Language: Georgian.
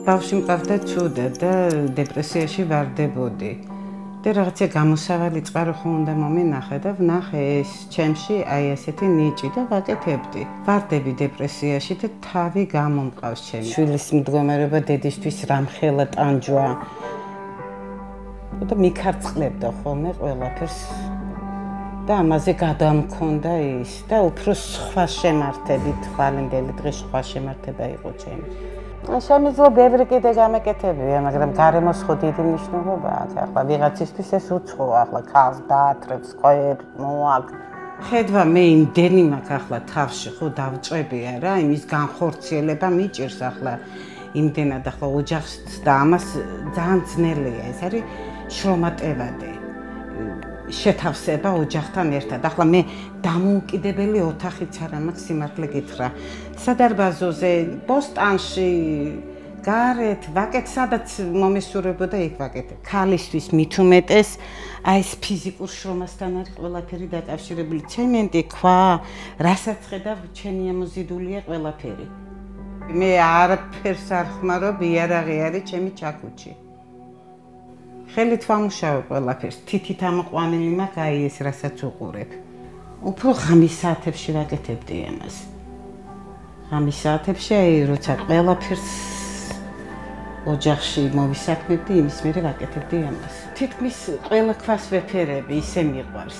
ბავშვი მყავდა ჩუდა და დეპრესიაში ვარდებოდი. და რაღაცა გამოსავალი წყარო ხო უნდა მომენახე და ვნახე ეს ჩემში აი ასეთი ნიჭი და ვაკეთებდი. ვარდები დეპრესიაში და თავი გამომყავს ჩემი. შვილის მდგომარეობა დედისთვის რამხელა ტანჯვა. და მიქარწყლებდა ხოლმე ყველაფერს. და ამაზე გადამქონდა ის და უფრო სხვა შემართებით ხვალინდელი დღე სხვა შემართება იყო ჩემი. შემიძლია ბევრი კიდე გამეკეთებია, მაგრამ გარემოს ხო დიდი მნიშვნელობა აქვს. ახლა ვიღაცისთვის ეს უცხოა, ახლა ქალს დაათრებს, ყოებს, მოაკ. ხედვა მე იმდენი მაქვს ახლა თავში, ხო დავწვევი არა, იმის განხორციელება მიჭირს ახლა იმდენად ახლა ოჯახს და ამას ძალიან ძნელია. ეს არის შრომატევადი. შეთავსება ოჯახთან ერთად. ახლა მე დამოუკიდებელი ოთახიც არა მაქვს სიმართლე გითხრა. სადარბაზოზე, ბოსტანში, გარეთ, ვაკეთ, სადაც მომესურვებოდა იქ ვაკეთებ. ქალისთვის მით უმეტეს აი ეს ფიზიკურ შრომასთან არის ყველაფერი დაკავშირებული. ცემენტი, ქვა, რასაც ხედავ, ჩემი ამოზიდულია ყველაფერი. მე არაფერს არ ხმარობ, იარაღი არის ჩემი ჩაქუჩი. ხელით ვამუშავებ ყველაფერს, თითით ამოყვანილი მაქვს აი ეს რასაც უყურებ. უფრო ღამის საათებში ვაკეთებდი ამას. ღამის საათებში აი როცა ყველაფერს ოჯახში მოვისაქმებდი, იმის მერე ვაკეთებდი ამას. თითქმის ყველა ქვას ვეფერები, ისე მიყვარს.